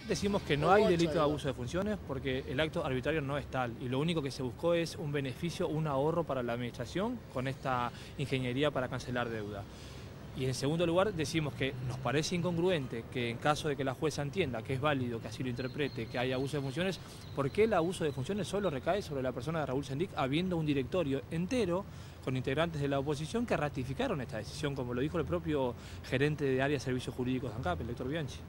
decimos que no hay delito de abuso de funciones porque el acto arbitrario no es tal y lo único que se buscó es un beneficio, un ahorro para la administración con esta ingeniería para cancelar deuda. Y en segundo lugar decimos que nos parece incongruente que en caso de que la jueza entienda que es válido, que así lo interprete, que hay abuso de funciones, ¿por qué el abuso de funciones solo recae sobre la persona de Raúl Sendic habiendo un directorio entero con integrantes de la oposición que ratificaron esta decisión, como lo dijo el propio gerente de área de servicios jurídicos de ANCAP, el Héctor Bianchi?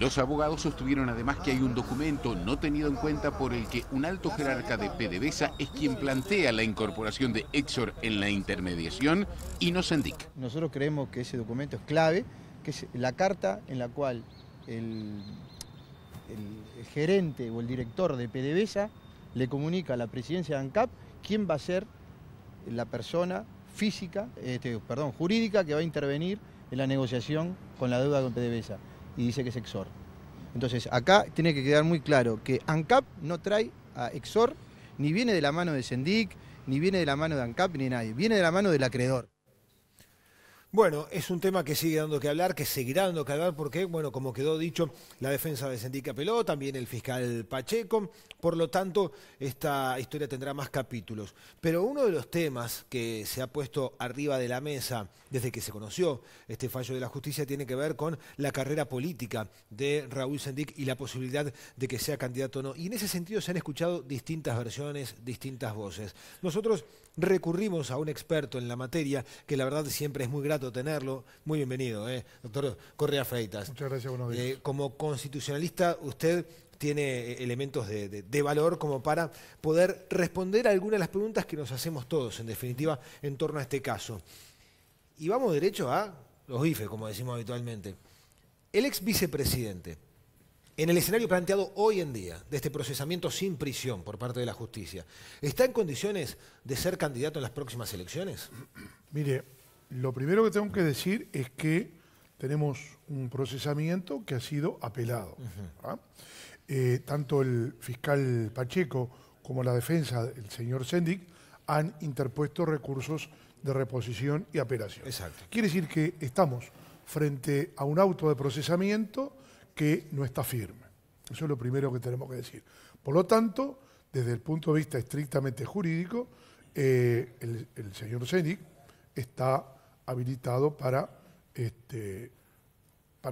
Los abogados sostuvieron además que hay un documento no tenido en cuenta por el que un alto jerarca de PDVSA es quien plantea la incorporación de Exor en la intermediación y no Sendic. Nosotros creemos que ese documento es clave, que es la carta en la cual el gerente o el director de PDVSA le comunica a la presidencia de ANCAP quién va a ser la persona física, jurídica que va a intervenir en la negociación con la deuda con PDVSA. Y dice que es Exor. Entonces, acá tiene que quedar muy claro que ANCAP no trae a Exor, ni viene de la mano de Sendic, ni viene de la mano de ANCAP, ni de nadie. Viene de la mano del acreedor. Bueno, es un tema que sigue dando que hablar, que seguirá dando que hablar porque, bueno, como quedó dicho, la defensa de Sendic apeló, también el fiscal Pacheco, por lo tanto, esta historia tendrá más capítulos. Pero uno de los temas que se ha puesto arriba de la mesa desde que se conoció este fallo de la justicia tiene que ver con la carrera política de Raúl Sendic y la posibilidad de que sea candidato o no. Y en ese sentido se han escuchado distintas versiones, distintas voces. Nosotros recurrimos a un experto en la materia, que la verdad siempre es muy grato tenerlo. Muy bienvenido, doctor Correa Freitas. Muchas gracias, buenos días. Como constitucionalista, usted tiene elementos de valor como para poder responder a algunas de las preguntas que nos hacemos todos, en definitiva, en torno a este caso. Y vamos derecho a los bifes, como decimos habitualmente. El ex vicepresidente, en el escenario planteado hoy en día, de este procesamiento sin prisión por parte de la justicia, ¿está en condiciones de ser candidato en las próximas elecciones? Mire, lo primero que tengo que decir es que tenemos un procesamiento que ha sido apelado. Tanto el fiscal Pacheco como la defensa del señor Sendic han interpuesto recursos de reposición y apelación. Exacto. Quiere decir que estamos frente a un auto de procesamiento que no está firme. Eso es lo primero que tenemos que decir. Por lo tanto, desde el punto de vista estrictamente jurídico, el señor Sendic está habilitado para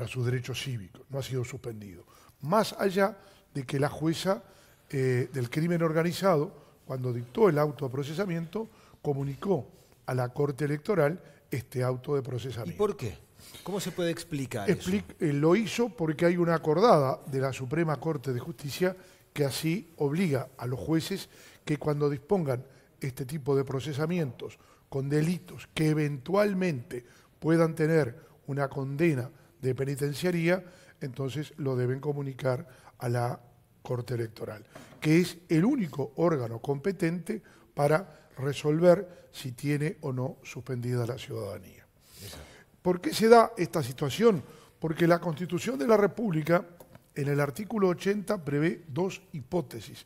sus derechos cívicos, no ha sido suspendido. Más allá de que la jueza del crimen organizado, cuando dictó el auto de procesamiento, comunicó a la Corte Electoral este auto de procesamiento. ¿Y por qué? ¿Cómo se puede explicar eso? Lo hizo porque hay una acordada de la Suprema Corte de Justicia que así obliga a los jueces que cuando dispongan este tipo de procesamientos con delitos que eventualmente puedan tener una condena de penitenciaría, entonces lo deben comunicar a la Corte Electoral, que es el único órgano competente para resolver si tiene o no suspendida la ciudadanía. Exacto. ¿Por qué se da esta situación? Porque la Constitución de la República, en el artículo 80, prevé dos hipótesis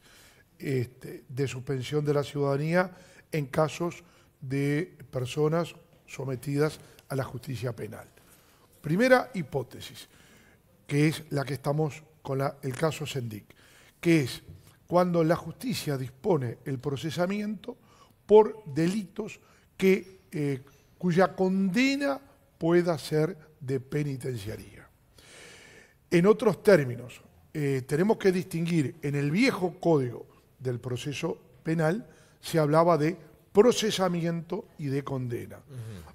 de suspensión de la ciudadanía en casos de personas sometidas a la justicia penal. Primera hipótesis, que es la que estamos con el caso Sendic, que es cuando la justicia dispone el procesamiento por delitos cuya condena pueda ser de penitenciaría. En otros términos, tenemos que distinguir, en el viejo Código del Proceso Penal se hablaba de procesamiento y de condena.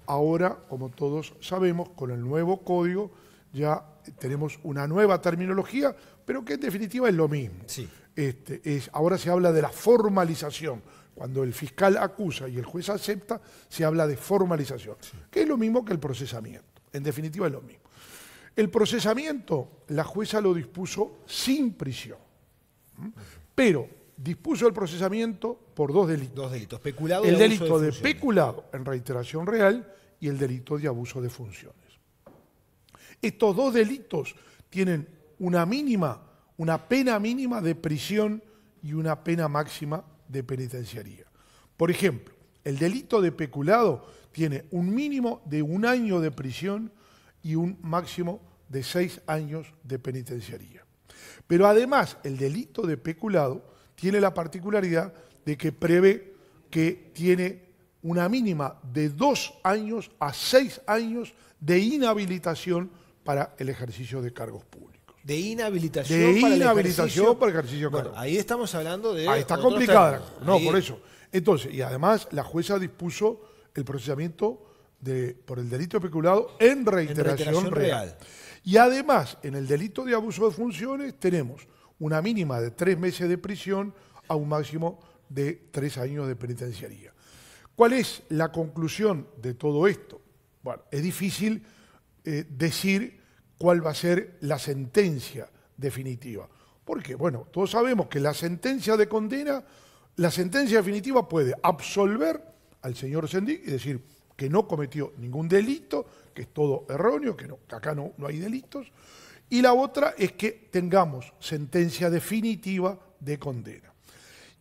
Ahora, como todos sabemos, con el nuevo Código ya tenemos una nueva terminología, pero que en definitiva es lo mismo. Sí. Ahora se habla de la formalización. Cuando el fiscal acusa y el juez acepta, se habla de formalización, que es lo mismo que el procesamiento. En definitiva es lo mismo. El procesamiento, la jueza lo dispuso sin prisión, pero dispuso el procesamiento por dos delitos. Dos delitos, peculado y el abuso delito de funciones. peculado en reiteración real y el delito de abuso de funciones. Estos dos delitos tienen una pena mínima de prisión y una pena máxima de penitenciaría. Por ejemplo, el delito de peculado tiene un mínimo de 1 año de prisión y un máximo de 6 años de penitenciaría. Pero además, el delito de peculado tiene la particularidad de que prevé que tiene una mínima de 2 años a 6 años de inhabilitación para el ejercicio de cargos públicos. De inhabilitación, para el ejercicio de cargos. Bueno, ahí estamos hablando de... Ahí está otros complicada. términos. No, Ahí- por eso. Entonces, y además la jueza dispuso el procesamiento por el delito de peculado en reiteración real. Y además, en el delito de abuso de funciones tenemos una mínima de 3 meses de prisión a un máximo de 3 años de penitenciaría. ¿Cuál es la conclusión de todo esto? Bueno, es difícil decir cuál va a ser la sentencia definitiva. ¿Por qué? Bueno, todos sabemos que la sentencia de condena, la sentencia definitiva puede absolver al señor Sendik y decir que no cometió ningún delito, que es todo erróneo, que acá no hay delitos. Y la otra es que tengamos sentencia definitiva de condena.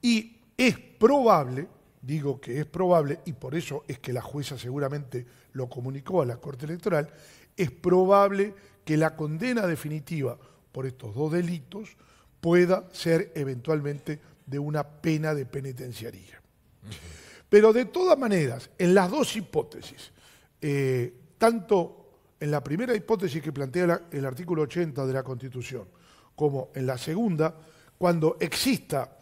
Y es probable, digo que es probable, y por eso es que la jueza seguramente lo comunicó a la Corte Electoral, es probable que la condena definitiva por estos 2 delitos pueda ser eventualmente de una pena de penitenciaría. Pero de todas maneras, en las 2 hipótesis, tanto en la primera hipótesis que plantea el artículo 80 de la Constitución, como en la segunda, cuando exista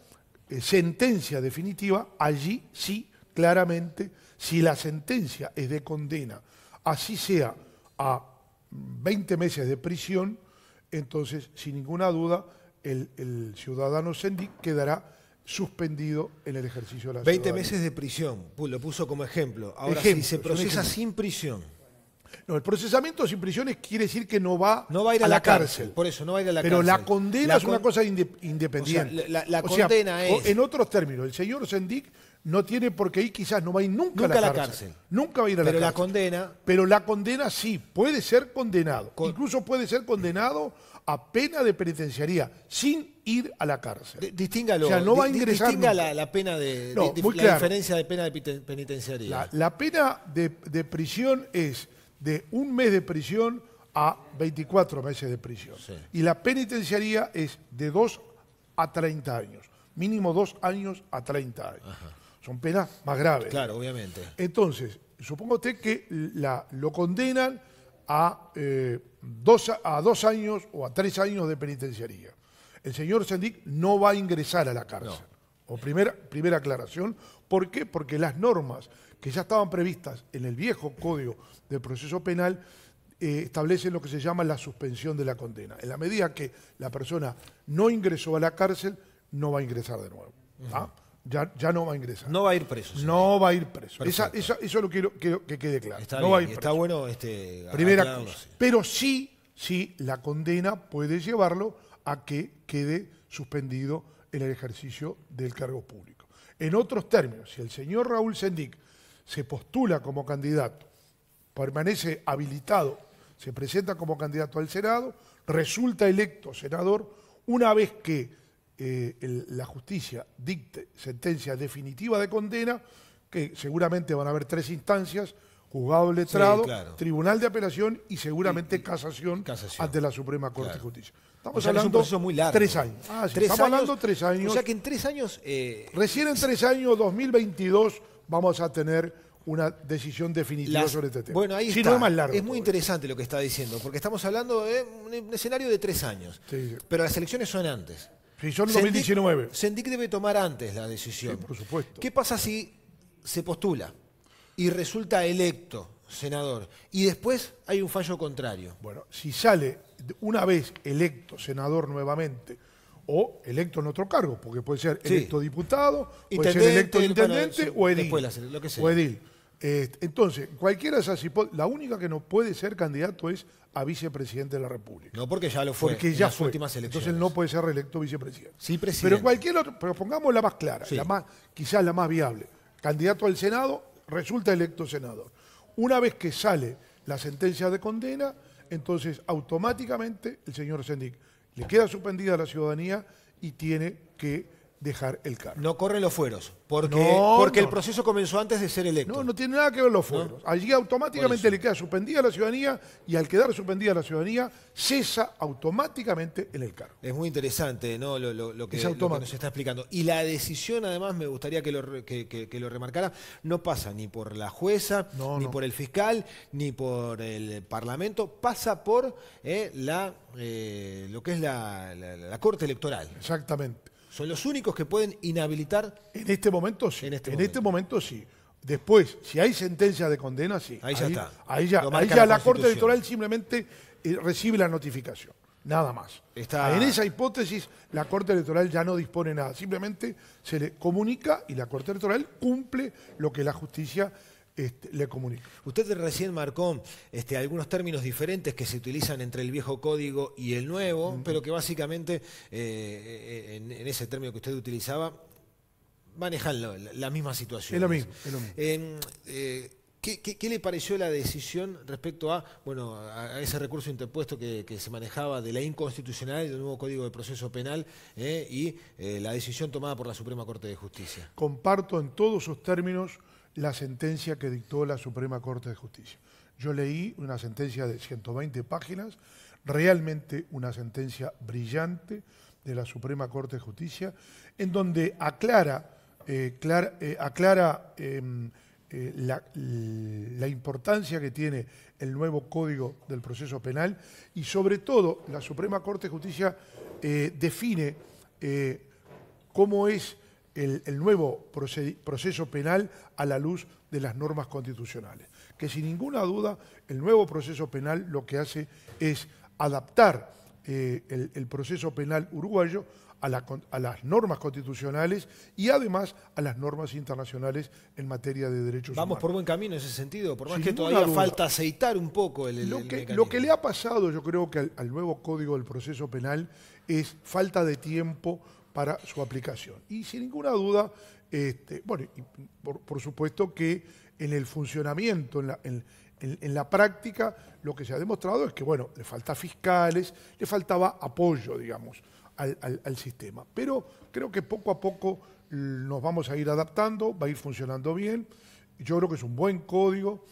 sentencia definitiva, allí sí, claramente, si la sentencia es de condena, así sea a 20 meses de prisión, entonces, sin ninguna duda, el ciudadano Sendik quedará suspendido en el ejercicio de la 20 ciudadanía. meses de prisión, lo puso como ejemplo. Ahora, Ejemplo, si se es un procesa ejemplo. sin prisión, No, el procesamiento sin prisiones quiere decir que no va no va a ir a la cárcel. Por eso, no va a ir a la Pero cárcel. la condena es una con- cosa independiente. O sea, la O sea, condena es... En otros términos, el señor Sendik no tiene por qué ir, quizás no va a ir nunca, Nunca a la cárcel. Nunca va a ir a Pero la la cárcel. condena... Pero la condena sí, puede ser condenado. Incluso puede ser condenado a pena de penitenciaría, sin ir a la cárcel. Distíngalo. O sea, no va a ingresar Distinga nunca. la pena de... No, muy la claro. diferencia de pena de penitenciaría. La pena de prisión es de 1 mes de prisión a 24 meses de prisión. Sí. Y la penitenciaría es de 2 a 30 años. Mínimo 2 años a 30 años. Ajá. Son penas más graves. Claro, obviamente. Entonces, suponga usted que lo condenan a 2 años o a 3 años de penitenciaría. El señor Sendik no va a ingresar a la cárcel. O primera aclaración. ¿Por qué? Porque las normas que ya estaban previstas en el viejo Código del Proceso Penal establecen lo que se llama la suspensión de la condena. En la medida que la persona no ingresó a la cárcel, no va a ingresar de nuevo. ¿Ah? Ya no va a ingresar. No va a ir preso. señor. No va a ir preso. Perfecto. Eso lo quiero que quede claro. Está no bien, va a ir y preso. está bueno Primera aclararlo cosa. así. Pero sí, la condena puede llevarlo a que quede suspendido en el ejercicio del cargo público. En otros términos, si el señor Raúl Sendik se postula como candidato, permanece habilitado, se presenta como candidato al Senado, resulta electo senador, una vez que la justicia dicte sentencia definitiva de condena, que seguramente van a haber 3 instancias, juzgado letrado, claro. tribunal de apelación y seguramente casación casación. ante la Suprema Corte Claro. de Justicia. O Estamos sea, que es un hablando proceso muy largo. 3 años. Ah, sí, 3 estamos años, hablando 3 años. O sea que en 3 años... Recién en 3 años, 2022, vamos a tener una decisión definitiva sobre este tema. Bueno, ahí Si está. no es más largo. Es muy interesante lo que está diciendo, porque estamos hablando de un escenario de 3 años. Sí, sí. Pero las elecciones son antes. Si son 2019. Sendik debe tomar antes la decisión. Sí, por supuesto. ¿Qué pasa si se postula y resulta electo senador y después hay un fallo contrario? Bueno, si sale una vez electo senador nuevamente o electo en otro cargo, porque puede ser Sí. electo diputado, puede ser Intendente, electo intendente bueno, o edil. después lo que sea. O edil. Entonces, cualquiera de esas hipótesis, la única que no puede ser candidato es a vicepresidente de la República. No, porque ya lo fue Porque en ya las fue. últimas elecciones. Entonces él no puede ser reelecto vicepresidente. Sí, presidente. Pero cualquier otro, pero pongamos la más clara, Sí. quizás la más viable. Candidato al Senado, resulta electo senador. Una vez que sale la sentencia de condena, entonces automáticamente el señor Sendik le queda suspendida la ciudadanía y tiene que dejar el cargo. No corren los fueros, porque No. el proceso comenzó antes de ser electo. No, no tiene nada que ver los fueros. Allí automáticamente le queda suspendida la ciudadanía y al quedar suspendida la ciudadanía cesa automáticamente en el cargo. Es muy interesante, ¿no? lo que Es nos automático. está explicando. Y la decisión, además, me gustaría que lo remarcara, no pasa ni por la jueza, ni por el fiscal, ni por el Parlamento, pasa por lo que es la Corte Electoral. Exactamente. Son los únicos que pueden inhabilitar. En este momento sí. En este momento sí. Después, si hay sentencia de condena, sí. Ahí ya está. Ahí ya Lo marca la la Corte Constitución. Electoral simplemente recibe la notificación. Nada más. En esa hipótesis, la Corte Electoral ya no dispone nada. Simplemente se le comunica y la Corte Electoral cumple lo que la justicia le comunica. Usted recién marcó algunos términos diferentes que se utilizan entre el viejo código y el nuevo, pero que básicamente en ese término que usted utilizaba manejan la misma situación. Es lo mismo. Es lo mismo. ¿Qué le pareció la decisión respecto a ese recurso interpuesto que se manejaba de la inconstitucionalidad del nuevo Código de Proceso Penal y la decisión tomada por la Suprema Corte de Justicia? Comparto en todos sus términos la sentencia que dictó la Suprema Corte de Justicia. Yo leí una sentencia de 120 páginas, realmente una sentencia brillante de la Suprema Corte de Justicia, en donde aclara la importancia que tiene el nuevo Código del Proceso Penal y sobre todo la Suprema Corte de Justicia define cómo es el nuevo proceso penal a la luz de las normas constitucionales. Que sin ninguna duda el nuevo proceso penal lo que hace es adaptar el proceso penal uruguayo a las normas constitucionales y además a las normas internacionales en materia de derechos humanos. Vamos por buen camino en ese sentido, por más Sin que ninguna todavía duda. falta aceitar un poco el Lo mecanismo. que le ha pasado, yo creo que al nuevo Código del Proceso Penal es falta de tiempo para su aplicación. Y sin ninguna duda, por supuesto que en el funcionamiento, en la práctica, lo que se ha demostrado es que, le falta fiscales, le faltaba apoyo, digamos, al sistema. Pero creo que poco a poco nos vamos a ir adaptando, va a ir funcionando bien. Yo creo que es un buen código.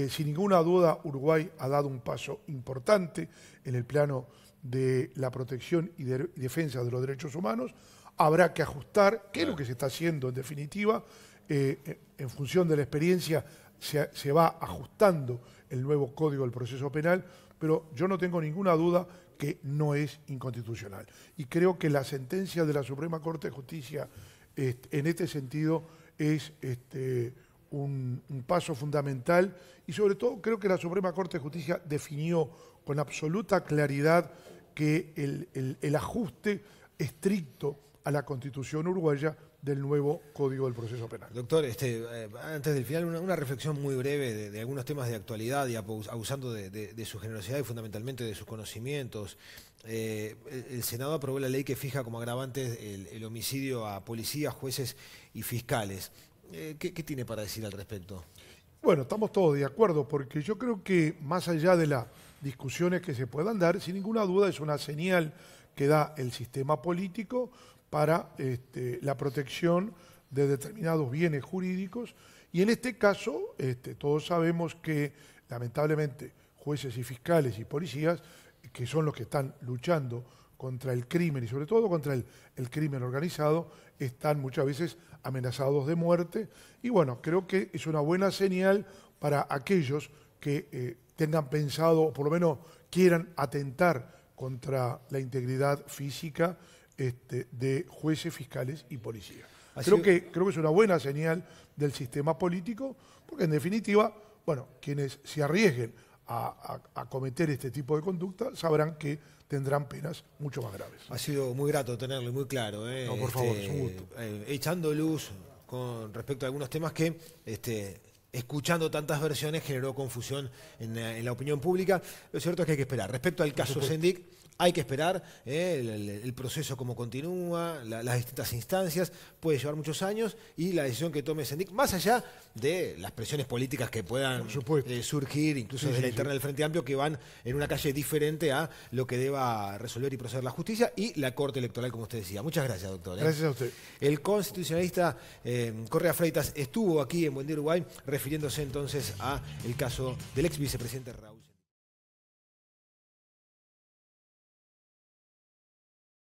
Sin ninguna duda, Uruguay ha dado un paso importante en el plano de la protección y defensa de los derechos humanos. Habrá que ajustar, que es lo que se está haciendo en definitiva, en función de la experiencia se va ajustando el nuevo Código del Proceso Penal, pero yo no tengo ninguna duda que no es inconstitucional. Y creo que la sentencia de la Suprema Corte de Justicia en este sentido es un paso fundamental y sobre todo creo que la Suprema Corte de Justicia definió con absoluta claridad que el ajuste estricto a la Constitución uruguaya del nuevo Código del Proceso Penal. Doctor, antes del final, una reflexión muy breve de algunos temas de actualidad y abusando de su generosidad y fundamentalmente de sus conocimientos. El Senado aprobó la ley que fija como agravante el homicidio a policías, jueces y fiscales. ¿Qué tiene para decir al respecto? Bueno, estamos todos de acuerdo, porque yo creo que más allá de las discusiones que se puedan dar, sin ninguna duda es una señal que da el sistema político para la protección de determinados bienes jurídicos y en este caso todos sabemos que lamentablemente jueces y fiscales y policías que son los que están luchando contra el crimen y sobre todo contra el crimen organizado están muchas veces amenazados de muerte y bueno, creo que es una buena señal para aquellos que tengan pensado o por lo menos quieran atentar contra la integridad física de jueces, fiscales y policías. Creo que es una buena señal del sistema político, porque en definitiva, quienes se arriesguen a cometer este tipo de conducta sabrán que tendrán penas mucho más graves. Ha sido muy grato tenerlo y muy claro. No, por favor, es un gusto. Echando luz con respecto a algunos temas que escuchando tantas versiones generó confusión en la opinión pública. Lo cierto es que hay que esperar. Respecto al caso Sendik, hay que esperar el proceso como continúa, las distintas instancias, puede llevar muchos años y la decisión que tome Sendik, más allá de las presiones políticas que puedan surgir, incluso desde la interna del Frente Amplio, que van en una calle diferente a lo que deba resolver y proceder la justicia y la Corte Electoral, como usted decía. Muchas gracias, doctor. Gracias a usted. El constitucionalista Correa Freitas estuvo aquí en Buen Día Uruguay refiriéndose entonces a el caso del ex vicepresidente Raúl.